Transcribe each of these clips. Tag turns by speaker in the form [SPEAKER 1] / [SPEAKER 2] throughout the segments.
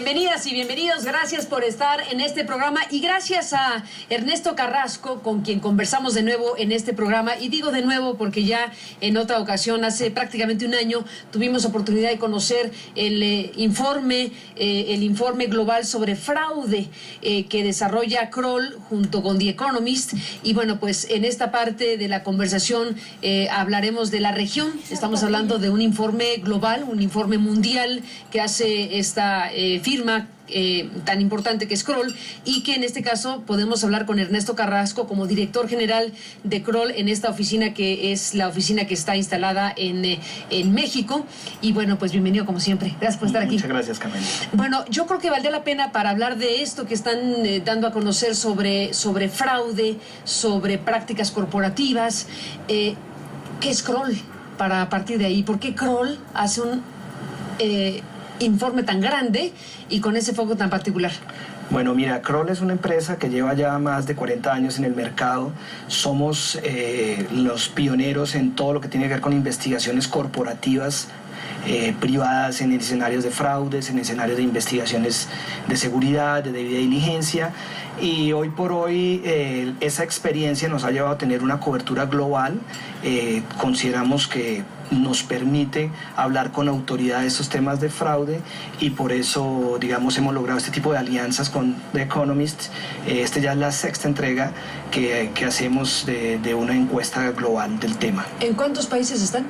[SPEAKER 1] Bienvenidas y bienvenidos, gracias por estar en este programa y gracias a Ernesto Carrasco, con quien conversamos de nuevo en este programa, y digo de nuevo porque ya en otra ocasión, hace prácticamente un año, tuvimos oportunidad de conocer el informe global sobre fraude que desarrolla Kroll junto con The Economist, y bueno, pues en esta parte de la conversación hablaremos de la región. Estamos hablando de un informe global, un informe mundial que hace esta firma tan importante que es Kroll, y que en este caso podemos hablar con Ernesto Carrasco como director general de Kroll en esta oficina, que es la oficina que está instalada en México. Y bueno, pues bienvenido como siempre. Gracias por estar aquí.
[SPEAKER 2] Muchas gracias, Carmen.
[SPEAKER 1] Bueno, yo creo que valdría la pena, para hablar de esto que están dando a conocer sobre fraude, sobre prácticas corporativas, ¿qué es Kroll? Para partir de ahí, ¿por qué Kroll hace un informe tan grande y con ese foco tan particular?
[SPEAKER 2] Bueno, mira, Kroll es una empresa que lleva ya más de 40 años en el mercado. Somos los pioneros en todo lo que tiene que ver con investigaciones corporativas privadas, en escenarios de fraudes, en escenarios de investigaciones de seguridad, de debida diligencia. Y hoy por hoy esa experiencia nos ha llevado a tener una cobertura global. Consideramos que nos permite hablar con autoridad de estos temas de fraude, y por eso, digamos, hemos logrado este tipo de alianzas con The Economist. Esta ya es la sexta entrega que hacemos de una encuesta global del tema.
[SPEAKER 1] ¿En cuántos países están?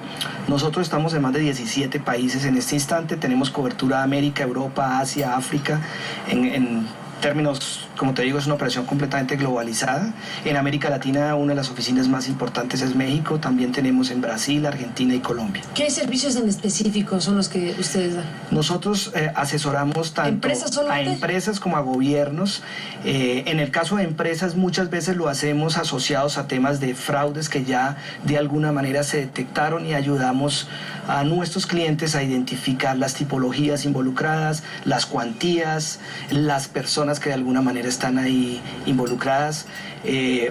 [SPEAKER 2] Nosotros estamos en más de 17 países en este instante. Tenemos cobertura de América, Europa, Asia, África. En términos, como te digo, es una operación completamente globalizada. En América Latina, una de las oficinas más importantes es México. También tenemos en Brasil, Argentina y Colombia.
[SPEAKER 1] ¿Qué servicios en específico son los que ustedes dan?
[SPEAKER 2] Nosotros asesoramos tanto a empresas como a gobiernos. En el caso de empresas, muchas veces lo hacemos asociados a temas de fraudes que ya de alguna manera se detectaron, y ayudamos a nuestros clientes a identificar las tipologías involucradas, las cuantías, las personas que de alguna manera están ahí involucradas.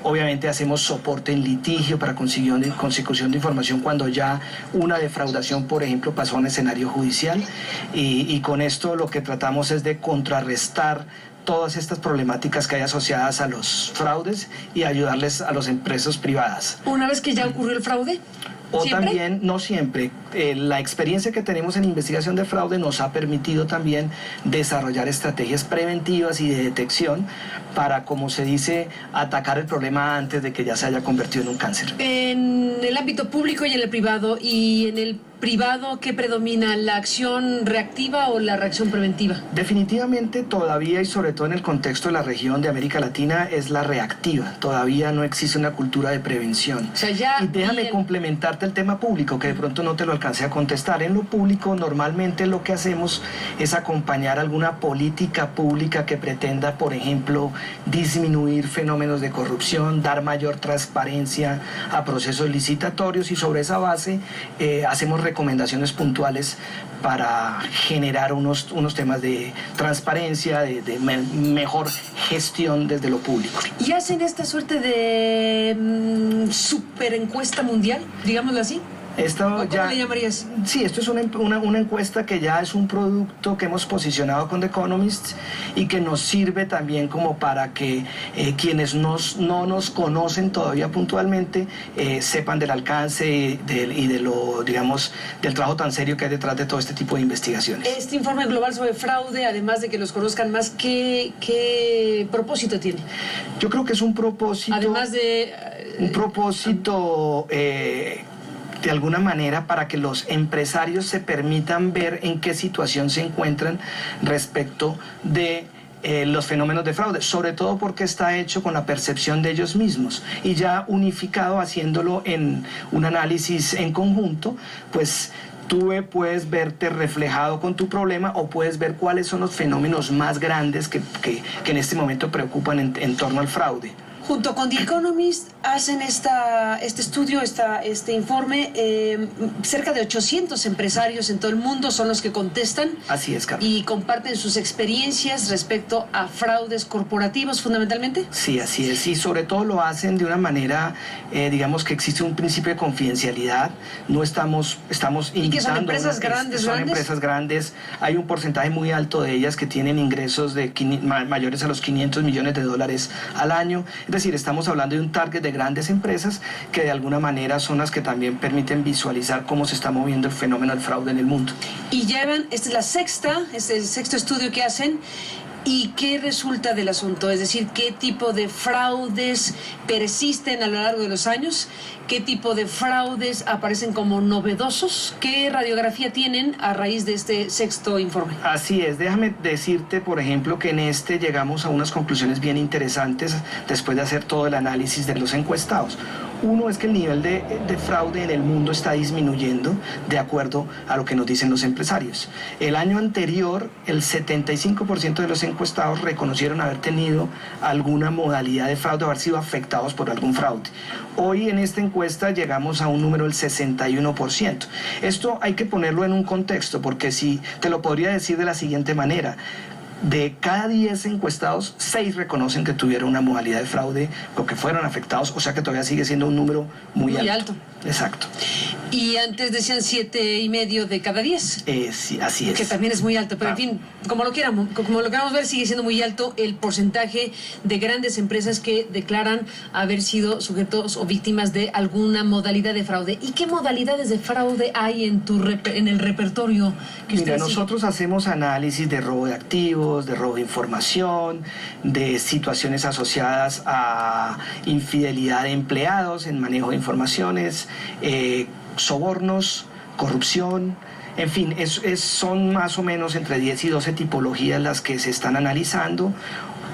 [SPEAKER 2] Obviamente hacemos soporte en litigio para consecución de información cuando ya una defraudación, por ejemplo, pasó a un escenario judicial, y con esto lo que tratamos es de contrarrestar todas estas problemáticas que hay asociadas a los fraudes y ayudarles a las empresas privadas.
[SPEAKER 1] Una vez que ya ocurrió el fraude,
[SPEAKER 2] o
[SPEAKER 1] ¿siempre?
[SPEAKER 2] También, no siempre. La experiencia que tenemos en investigación de fraude nos ha permitido también desarrollar estrategias preventivas y de detección para, como se dice, atacar el problema antes de que ya se haya convertido en un cáncer.
[SPEAKER 1] En el ámbito público y en el privado, y en el privado, ¿qué predomina? ¿La acción reactiva o la reacción preventiva?
[SPEAKER 2] Definitivamente todavía, y sobre todo en el contexto de la región de América Latina, es la reactiva. Todavía no existe una cultura de prevención.
[SPEAKER 1] O sea, ya,
[SPEAKER 2] y déjame complementarte el tema público, que de pronto no te lo alcancé a contestar. En lo público, normalmente lo que hacemos es acompañar alguna política pública que pretenda, por ejemplo, disminuir fenómenos de corrupción, dar mayor transparencia a procesos licitatorios, y sobre esa base hacemos recomendaciones puntuales para generar unos temas de transparencia, de mejor gestión desde lo público.
[SPEAKER 1] ¿Y hacen esta suerte de super encuesta mundial, digámoslo así?
[SPEAKER 2] ¿Cómo
[SPEAKER 1] le llamarías?
[SPEAKER 2] Sí, esto es una encuesta que ya es un producto que hemos posicionado con The Economist, y que nos sirve también como para que quienes no nos conocen todavía puntualmente sepan del alcance y de lo, digamos, del trabajo tan serio que hay detrás de todo este tipo de investigaciones.
[SPEAKER 1] Este informe global sobre fraude, además de que los conozcan más, ¿qué propósito tiene?
[SPEAKER 2] Yo creo que es un propósito...
[SPEAKER 1] Además de...
[SPEAKER 2] un propósito... de alguna manera, para que los empresarios se permitan ver en qué situación se encuentran respecto de los fenómenos de fraude, sobre todo porque está hecho con la percepción de ellos mismos, y ya unificado, haciéndolo en un análisis en conjunto, pues tú puedes verte reflejado con tu problema, o puedes ver cuáles son los fenómenos más grandes que en este momento preocupan en torno al fraude.
[SPEAKER 1] Junto con The Economist hacen este estudio, este informe. Cerca de 800 empresarios en todo el mundo son los que contestan.
[SPEAKER 2] Así es, Carmen.
[SPEAKER 1] Y comparten sus experiencias respecto a fraudes corporativos, fundamentalmente.
[SPEAKER 2] Sí, así es. Y sobre todo lo hacen de una manera, digamos que existe un principio de confidencialidad. No estamos invitando...
[SPEAKER 1] ¿Y que son empresas grandes?
[SPEAKER 2] Son empresas grandes. Hay un porcentaje muy alto de ellas que tienen ingresos mayores a los $500 millones al año. Es decir, estamos hablando de un target de grandes empresas que de alguna manera son las que también permiten visualizar cómo se está moviendo el fenómeno del fraude en el mundo.
[SPEAKER 1] Y llevan, este es el sexto estudio que hacen. ¿Y qué resulta del asunto? Es decir, ¿qué tipo de fraudes persisten a lo largo de los años? ¿Qué tipo de fraudes aparecen como novedosos? ¿Qué radiografía tienen a raíz de este sexto informe?
[SPEAKER 2] Así es, déjame decirte, por ejemplo, que en este llegamos a unas conclusiones bien interesantes después de hacer todo el análisis de los encuestados. Uno es que el nivel de fraude en el mundo está disminuyendo de acuerdo a lo que nos dicen los empresarios. El año anterior, el 75% de los encuestados reconocieron haber tenido alguna modalidad de fraude, haber sido afectados por algún fraude. Hoy en esta encuesta llegamos a un número del 61%. Esto hay que ponerlo en un contexto, porque si te lo podría decir de la siguiente manera: de cada 10 encuestados, 6 reconocen que tuvieron una modalidad de fraude o que fueron afectados, o sea que todavía sigue siendo un número muy alto. Exacto.
[SPEAKER 1] Y antes decían 7,5 de cada 10.
[SPEAKER 2] Sí, así es.
[SPEAKER 1] Que también es muy alto, pero en fin, como lo queramos ver, sigue siendo muy alto el porcentaje de grandes empresas que declaran haber sido sujetos o víctimas de alguna modalidad de fraude. ¿Y qué modalidades de fraude hay en el repertorio que ustedes
[SPEAKER 2] Mira, nosotros hacemos análisis de robo de activos, de robo de información, de situaciones asociadas a infidelidad de empleados en manejo de informaciones, sobornos, corrupción, en fin, son más o menos entre 10 y 12 tipologías las que se están analizando.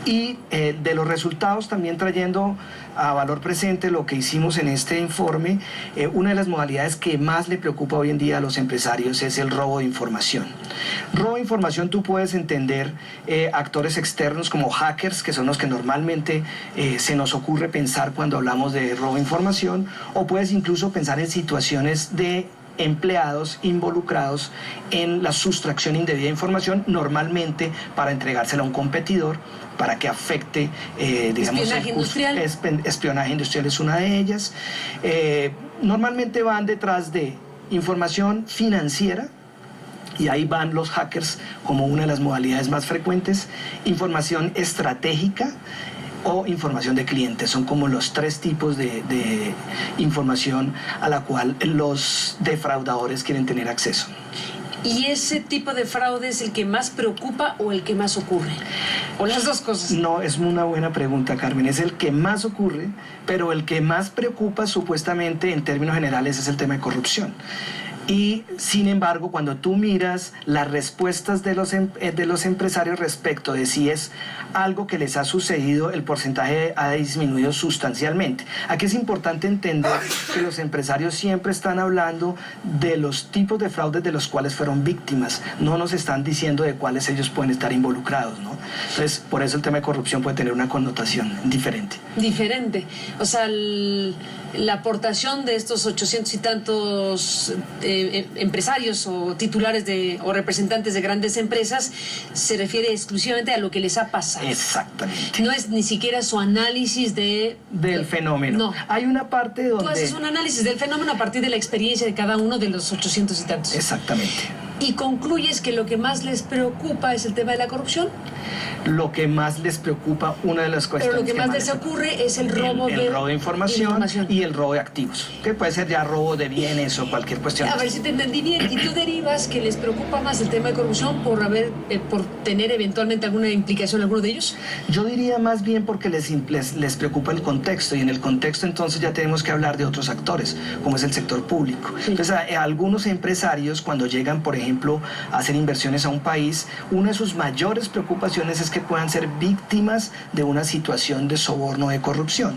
[SPEAKER 2] Y de los resultados también trayendo a valor presente lo que hicimos en este informe, una de las modalidades que más le preocupa hoy en día a los empresarios es el robo de información. Robo de información, tú puedes entender actores externos como hackers, que son los que normalmente se nos ocurre pensar cuando hablamos de robo de información, o puedes incluso pensar en situaciones de empleados involucrados en la sustracción indebida de información, normalmente para entregársela a un competidor, para que afecte, digamos,
[SPEAKER 1] espionaje industrial.
[SPEAKER 2] Espionaje industrial es una de ellas. Normalmente van detrás de información financiera, y ahí van los hackers como una de las modalidades más frecuentes, información estratégica o información de clientes. Son como los 3 tipos de información a la cual los defraudadores quieren tener acceso.
[SPEAKER 1] ¿Y ese tipo de fraude es el que más preocupa o el que más ocurre? ¿O las dos cosas?
[SPEAKER 2] No, es una buena pregunta, Carmen. Es el que más ocurre, pero el que más preocupa supuestamente en términos generales es el tema de corrupción. Y sin embargo, cuando tú miras las respuestas de los empresarios respecto de si es algo que les ha sucedido, el porcentaje ha disminuido sustancialmente. Aquí es importante entender que los empresarios siempre están hablando de los tipos de fraudes de los cuales fueron víctimas, no nos están diciendo de cuáles ellos pueden estar involucrados, ¿no? Entonces, por eso el tema de corrupción puede tener una connotación diferente.
[SPEAKER 1] Diferente. O sea, la aportación de estos 800 y tantos empresarios o titulares o representantes de grandes empresas se refiere exclusivamente a lo que les ha pasado.
[SPEAKER 2] Exactamente.
[SPEAKER 1] No es ni siquiera su análisis del
[SPEAKER 2] fenómeno.
[SPEAKER 1] No.
[SPEAKER 2] Hay una parte donde...
[SPEAKER 1] Tú haces un análisis del fenómeno a partir de la experiencia de cada uno de los 800 y tantos.
[SPEAKER 2] Exactamente.
[SPEAKER 1] ¿Y concluyes que lo que más les preocupa es el tema de la corrupción?
[SPEAKER 2] Lo que más les preocupa, una de las cuestiones.
[SPEAKER 1] Pero lo que más les ocurre es el robo
[SPEAKER 2] de información y el robo de activos, que puede ser ya robo de bienes o cualquier cuestión.
[SPEAKER 1] A ver si te entendí bien. ¿Y tú derivas que les preocupa más el tema de corrupción por tener eventualmente alguna implicación en alguno de ellos?
[SPEAKER 2] Yo diría más bien porque les preocupa el contexto, y en el contexto entonces ya tenemos que hablar de otros actores, como es el sector público. Sí. Entonces, algunos empresarios, cuando llegan, por ejemplo, a hacer inversiones a un país, una de sus mayores preocupaciones es que puedan ser víctimas de una situación de soborno o de corrupción.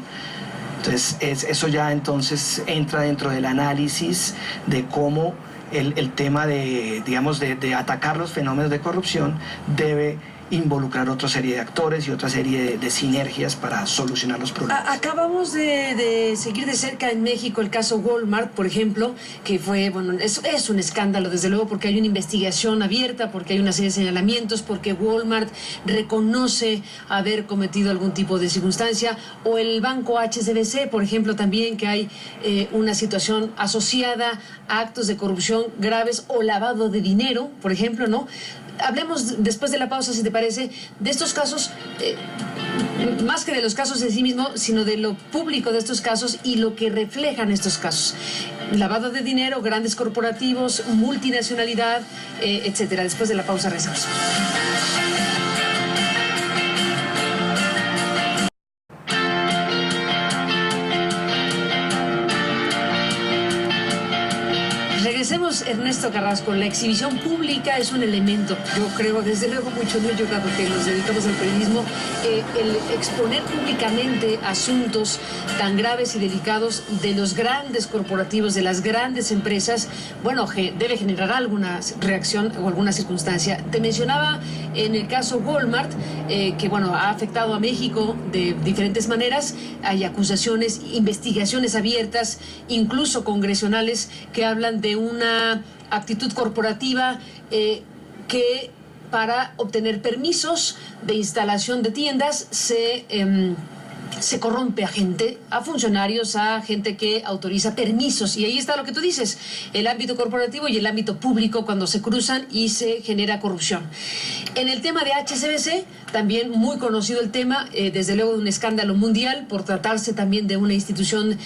[SPEAKER 2] Entonces, eso ya entonces entra dentro del análisis de cómo el tema de, digamos, de atacar los fenómenos de corrupción debe involucrar otra serie de actores y otra serie de sinergias para solucionar los problemas.
[SPEAKER 1] Acabamos de seguir de cerca en México el caso Walmart, por ejemplo, que fue, bueno, es un escándalo desde luego porque hay una investigación abierta, porque hay una serie de señalamientos, porque Walmart reconoce haber cometido algún tipo de circunstancia, o el banco HSBC, por ejemplo, también que hay una situación asociada a actos de corrupción graves o lavado de dinero, por ejemplo, ¿no? Hablemos después de la pausa, si te parece, de estos casos, más que de los casos en sí mismos, sino de lo público de estos casos y lo que reflejan estos casos. Lavado de dinero, grandes corporativos, multinacionalidad, etcétera. Después de la pausa regresamos. Regresemos, Ernesto Carrasco. La exhibición pública es un elemento, yo creo, desde luego mucho no yo creo que los dedicamos al periodismo, el exponer públicamente asuntos tan graves y delicados de los grandes corporativos, de las grandes empresas, bueno, debe generar alguna reacción o alguna circunstancia. Te mencionaba en el caso Walmart, que bueno, ha afectado a México de diferentes maneras. Hay acusaciones, investigaciones abiertas, incluso congresionales, que hablan de una actitud corporativa que para obtener permisos de instalación de tiendas se corrompe a gente, a funcionarios, a gente que autoriza permisos. Y ahí está lo que tú dices, el ámbito corporativo y el ámbito público cuando se cruzan y se genera corrupción. En el tema de HSBC, también muy conocido el tema, desde luego un escándalo mundial por tratarse también de una institución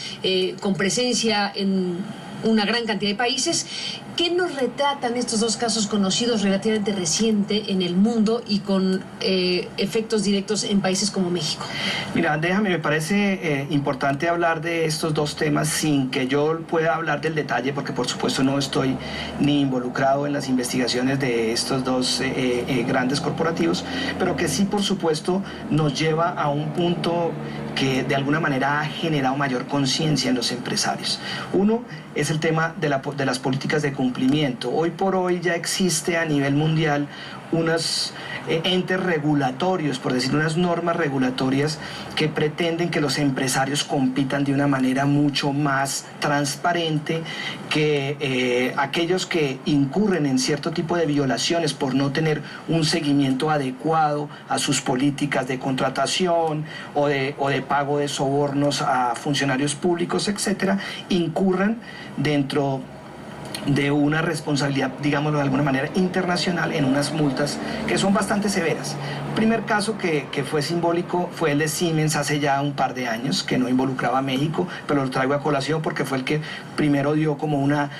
[SPEAKER 1] con presencia en una gran cantidad de países. ¿Qué nos retratan estos dos casos conocidos relativamente reciente en el mundo y con efectos directos en países como México?
[SPEAKER 2] Mira, me parece importante hablar de estos dos temas sin que yo pueda hablar del detalle, porque por supuesto no estoy ni involucrado en las investigaciones de estos dos grandes corporativos, pero que sí por supuesto nos lleva a un punto que de alguna manera ha generado mayor conciencia en los empresarios. Uno es el tema de las políticas de cumplimiento. Hoy por hoy ya existe a nivel mundial unos entes regulatorios, por decir, unas normas regulatorias que pretenden que los empresarios compitan de una manera mucho más transparente, que aquellos que incurren en cierto tipo de violaciones por no tener un seguimiento adecuado a sus políticas de contratación o de pago de sobornos a funcionarios públicos, etcétera, incurran dentro de una responsabilidad, digámoslo de alguna manera, internacional en unas multas que son bastante severas. El primer caso que fue simbólico fue el de Siemens hace ya un par de años, que no involucraba a México, pero lo traigo a colación porque fue el que primero dio como una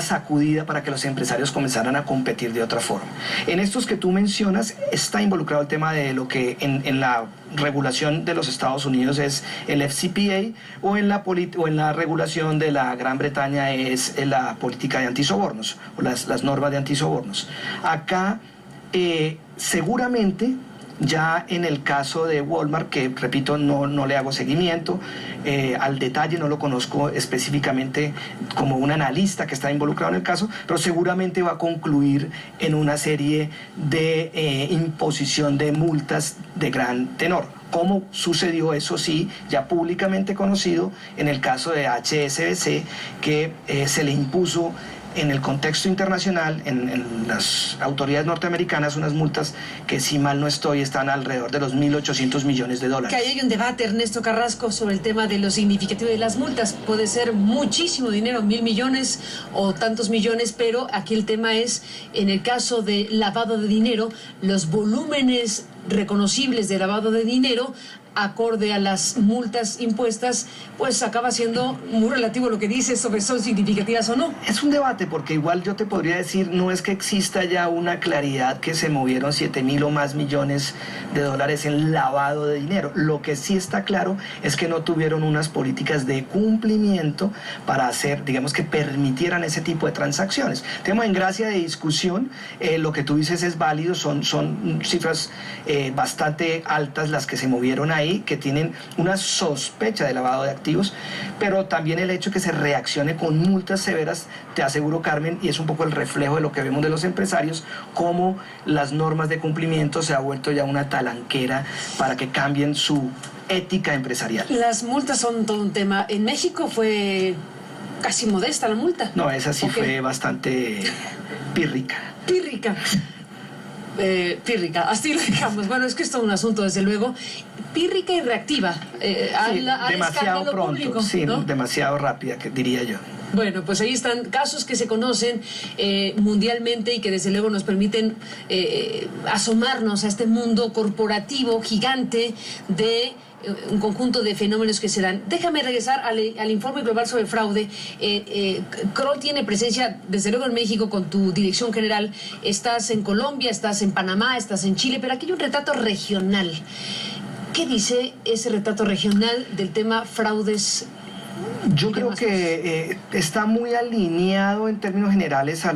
[SPEAKER 2] sacudida para que los empresarios comenzaran a competir de otra forma. En estos que tú mencionas está involucrado el tema de lo que en la regulación de los Estados Unidos es el FCPA, o en la regulación de la Gran Bretaña es la política de antisobornos o las normas de antisobornos. Acá seguramente ya en el caso de Walmart, que repito, no le hago seguimiento al detalle, no lo conozco específicamente como un analista que está involucrado en el caso, pero seguramente va a concluir en una serie de imposición de multas de gran tenor, como sucedió, eso sí, ya públicamente conocido en el caso de HSBC, que se le impuso en el contexto internacional, en las autoridades norteamericanas, unas multas que, si mal no estoy, están alrededor de los 1.800 millones de dólares.
[SPEAKER 1] Que hay un debate, Ernesto Carrasco, sobre el tema de lo significativo de las multas. Puede ser muchísimo dinero, 1.000 millones o tantos millones, pero aquí el tema es, en el caso de lavado de dinero, los volúmenes reconocibles de lavado de dinero acorde a las multas impuestas, pues acaba siendo muy relativo lo que dices sobre son significativas o no.
[SPEAKER 2] Es un debate, porque igual yo te podría decir, no es que exista ya una claridad que se movieron 7.000 o más millones de dólares en lavado de dinero. Lo que sí está claro es que no tuvieron unas políticas de cumplimiento para hacer, digamos, que permitieran ese tipo de transacciones. Tema en gracia de discusión, lo que tú dices es válido, son cifras bastante altas las que se movieron ahí. ahí que tienen una sospecha de lavado de activos, pero también el hecho de que se reaccione con multas severas, te aseguro, Carmen, y es un poco el reflejo de lo que vemos de los empresarios, cómo las normas de cumplimiento se ha vuelto ya una talanquera para que cambien su ética empresarial.
[SPEAKER 1] Las multas son todo un tema. En México fue casi modesta la multa.
[SPEAKER 2] No, esa sí fue bastante pírrica.
[SPEAKER 1] Pírrica. Pírrica, así lo dejamos. Bueno, es que esto es un asunto, desde luego, pírrica y reactiva.
[SPEAKER 2] Demasiado pronto,
[SPEAKER 1] público,
[SPEAKER 2] sí,
[SPEAKER 1] ¿no?
[SPEAKER 2] Demasiado rápida, diría yo.
[SPEAKER 1] Bueno, pues ahí están casos que se conocen mundialmente y que desde luego nos permiten asomarnos a este mundo corporativo gigante de un conjunto de fenómenos que se dan. Déjame regresar al informe global sobre fraude. Kroll tiene presencia, desde luego, en México con tu dirección general. Estás en Colombia, estás en Panamá, estás en Chile, pero aquí hay un retrato regional. ¿Qué dice ese retrato regional del tema fraudes?
[SPEAKER 2] Yo creo que está muy alineado en términos generales a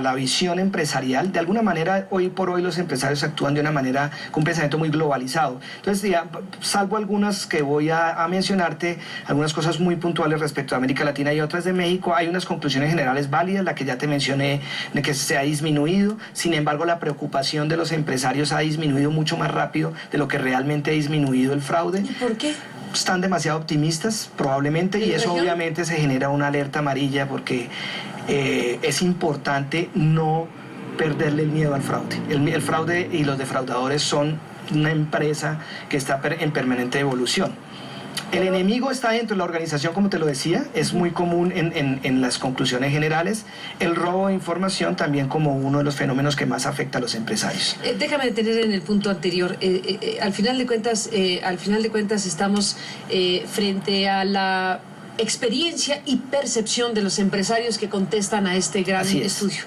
[SPEAKER 2] la visión empresarial. De alguna manera, hoy por hoy los empresarios actúan de una manera con un pensamiento muy globalizado. Entonces, ya, salvo algunas que voy a mencionarte, algunas cosas muy puntuales respecto a América Latina y otras de México, hay unas conclusiones generales válidas, la que ya te mencioné, de que se ha disminuido. Sin embargo, la preocupación de los empresarios ha disminuido mucho más rápido de lo que realmente ha disminuido el fraude.
[SPEAKER 1] ¿Y por qué?
[SPEAKER 2] Están demasiado optimistas, probablemente, y eso obviamente se genera una alerta amarilla porque es importante no perderle el miedo al fraude. El fraude y los defraudadores son una empresa que está en permanente evolución. El enemigo está dentro de la organización, como te lo decía, es muy común en las conclusiones generales. El robo de información también como uno de los fenómenos que más afecta a los empresarios.
[SPEAKER 1] Déjame detener en el punto anterior. Al final de cuentas estamos frente a la experiencia y percepción de los empresarios que contestan a este gran estudio.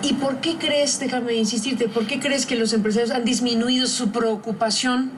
[SPEAKER 1] ¿Y por qué crees, déjame insistirte, por qué crees que los empresarios han disminuido su preocupación?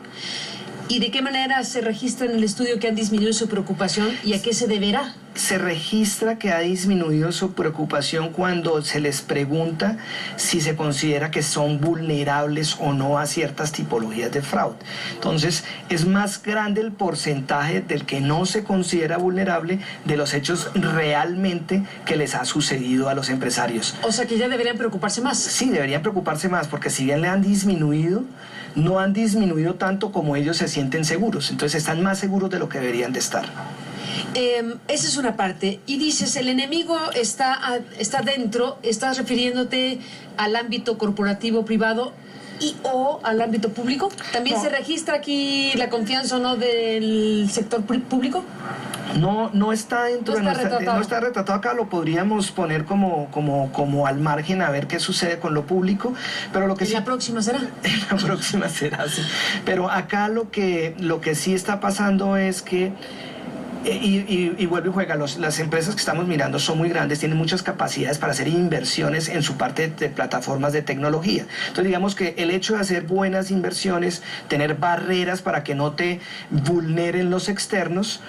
[SPEAKER 1] ¿Y de qué manera se registra en el estudio que han disminuido su preocupación y a qué se deberá?
[SPEAKER 2] Se registra que ha disminuido su preocupación cuando se les pregunta si se considera que son vulnerables o no a ciertas tipologías de fraude. Entonces, es más grande el porcentaje del que no se considera vulnerable de los hechos realmente que les ha sucedido a los empresarios.
[SPEAKER 1] O sea, que ya deberían preocuparse más.
[SPEAKER 2] Sí, deberían preocuparse más, porque si bien le han disminuido, no han disminuido tanto como ellos se sienten seguros. Entonces, están más seguros de lo que deberían de estar.
[SPEAKER 1] Esa es una parte. Y dices, el enemigo está dentro, estás refiriéndote al ámbito corporativo privado o al ámbito público. ¿También se registra aquí la confianza o no del sector público?
[SPEAKER 2] No está dentro, no está retratado acá, lo podríamos poner como al margen a ver qué sucede con lo público, pero lo que
[SPEAKER 1] la próxima será.
[SPEAKER 2] En la próxima será, sí. Pero acá lo que sí está pasando es que y vuelve y juega, las empresas que estamos mirando son muy grandes, tienen muchas capacidades para hacer inversiones en su parte de plataformas de tecnología. Entonces digamos que el hecho de hacer buenas inversiones, tener barreras para que no te vulneren los externos,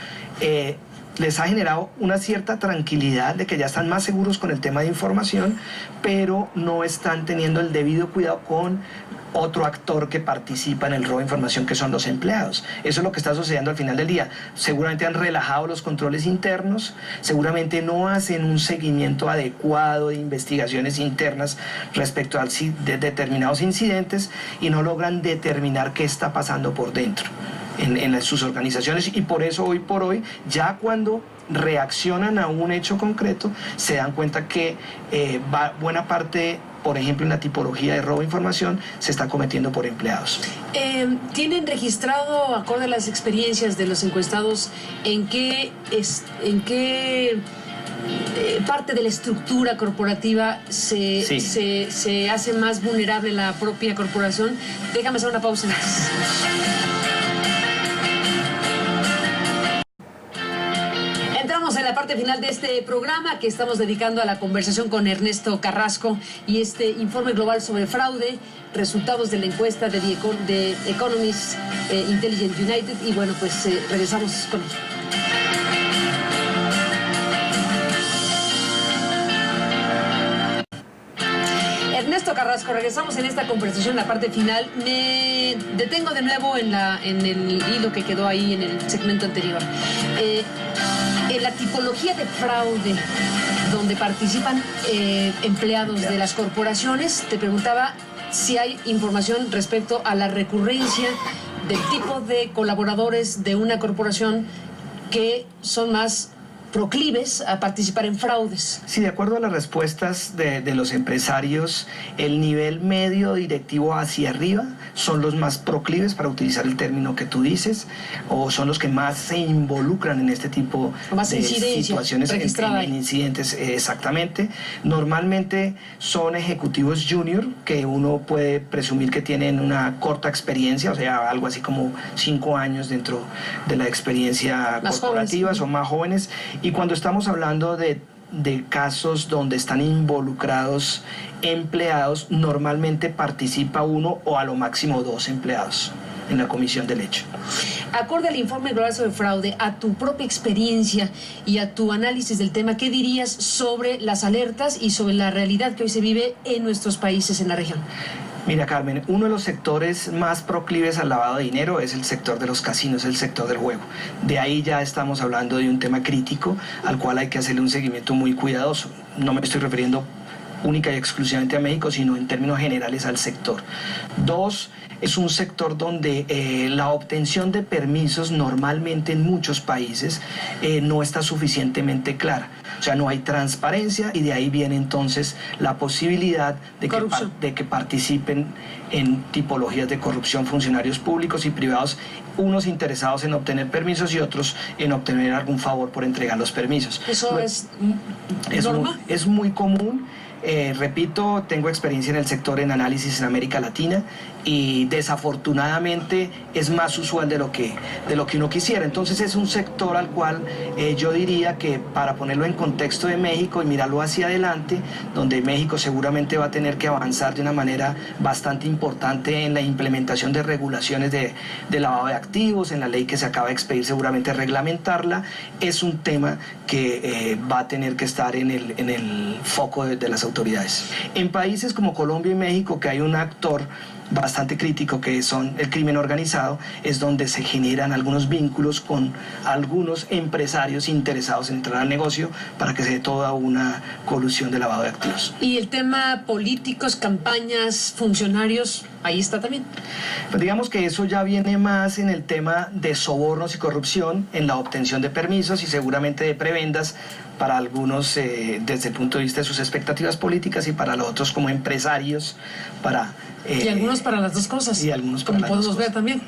[SPEAKER 2] les ha generado una cierta tranquilidad de que ya están más seguros con el tema de información, pero no están teniendo el debido cuidado con otro actor que participa en el robo de información, que son los empleados. Eso es lo que está sucediendo al final del día. Seguramente han relajado los controles internos, seguramente no hacen un seguimiento adecuado de investigaciones internas respecto de determinados incidentes y no logran determinar qué está pasando por dentro en sus organizaciones, y por eso hoy por hoy, ya cuando reaccionan a un hecho concreto, se dan cuenta que buena parte, por ejemplo, en la tipología de robo de información, se está cometiendo por empleados.
[SPEAKER 1] ¿Tienen registrado, acorde a las experiencias de los encuestados, en qué parte de la estructura corporativa se hace más vulnerable la propia corporación? Déjame hacer una pausa antes. En la parte final de este programa que estamos dedicando a la conversación con Ernesto Carrasco y este informe global sobre fraude, resultados de la encuesta de The Economist Intelligence United, y bueno, pues regresamos con ello. Ernesto Carrasco, regresamos en esta conversación, la parte final. Me detengo de nuevo en el hilo que quedó ahí en el segmento anterior. En la tipología de fraude donde participan empleados de las corporaciones, te preguntaba si hay información respecto a la recurrencia del tipo de colaboradores de una corporación que son más proclives a participar en fraudes.
[SPEAKER 2] Sí, de acuerdo a las respuestas de los empresarios, el nivel medio directivo hacia arriba son los más proclives, para utilizar el término que tú dices, o son los que más se involucran en este tipo de situaciones, en incidentes, exactamente. Normalmente son ejecutivos junior, que uno puede presumir que tienen una corta experiencia, o sea, algo así como 5 años dentro de la experiencia corporativa, son más jóvenes. Y cuando estamos hablando de casos donde están involucrados empleados, normalmente participa 1 o a lo máximo 2 empleados en la comisión del hecho.
[SPEAKER 1] Acorde al informe global sobre fraude, a tu propia experiencia y a tu análisis del tema, ¿qué dirías sobre las alertas y sobre la realidad que hoy se vive en nuestros países en la región?
[SPEAKER 2] Mira, Carmen, uno de los sectores más proclives al lavado de dinero es el sector de los casinos, el sector del juego. De ahí ya estamos hablando de un tema crítico al cual hay que hacerle un seguimiento muy cuidadoso. No me estoy refiriendo única y exclusivamente a México, sino en términos generales al sector. 2, es un sector donde la obtención de permisos normalmente en muchos países no está suficientemente clara. O sea, no hay transparencia, y de ahí viene entonces la posibilidad de que participen en tipologías de corrupción funcionarios públicos y privados, unos interesados en obtener permisos y otros en obtener algún favor por entregar los permisos.
[SPEAKER 1] ¿Eso es norma?
[SPEAKER 2] Es muy común. Repito, tengo experiencia en el sector en análisis en América Latina, y desafortunadamente es más usual de lo que uno quisiera. Entonces es un sector al cual yo diría que, para ponerlo en contexto de México y mirarlo hacia adelante, donde México seguramente va a tener que avanzar de una manera bastante importante en la implementación de regulaciones de lavado de activos, en la ley que se acaba de expedir, seguramente reglamentarla, es un tema que va a tener que estar en el foco de las autoridades. En países como Colombia y México, que hay un actor bastante crítico que son el crimen organizado, es donde se generan algunos vínculos con algunos empresarios interesados en entrar al negocio para que se dé toda una colusión de lavado de activos.
[SPEAKER 1] ¿Y el tema políticos, campañas, funcionarios, ahí está también?
[SPEAKER 2] Pues digamos que eso ya viene más en el tema de sobornos y corrupción, en la obtención de permisos y seguramente de prebendas para algunos desde el punto de vista de sus expectativas políticas, y para los otros como empresarios,
[SPEAKER 1] y algunos para las dos cosas,
[SPEAKER 2] y algunos para
[SPEAKER 1] como
[SPEAKER 2] las
[SPEAKER 1] podemos
[SPEAKER 2] dos
[SPEAKER 1] ver
[SPEAKER 2] cosas.
[SPEAKER 1] también.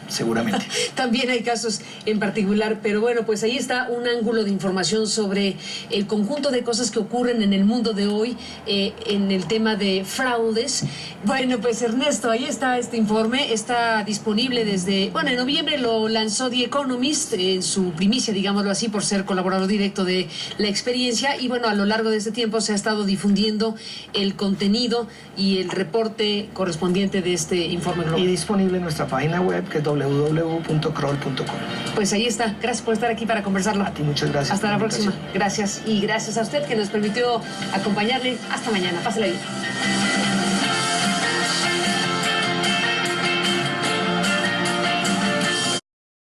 [SPEAKER 2] Seguramente.
[SPEAKER 1] También hay casos en particular, pero bueno, pues ahí está un ángulo de información sobre el conjunto de cosas que ocurren en el mundo de hoy en el tema de fraudes. Bueno, pues Ernesto, ahí está este informe, está disponible desde, en noviembre lo lanzó The Economist en su primicia, digámoslo así, por ser colaborador directo de la experiencia, y bueno, a lo largo de este tiempo se ha estado difundiendo el contenido y el reporte correspondiente de este informe global.
[SPEAKER 2] Y disponible en nuestra página web, que es www.kroll.com.
[SPEAKER 1] Pues ahí está. Gracias por estar aquí para conversarlo.
[SPEAKER 2] A ti muchas gracias.
[SPEAKER 1] Hasta la próxima. Gracias. Y gracias a usted que nos permitió acompañarle. Hasta mañana. Pásela bien.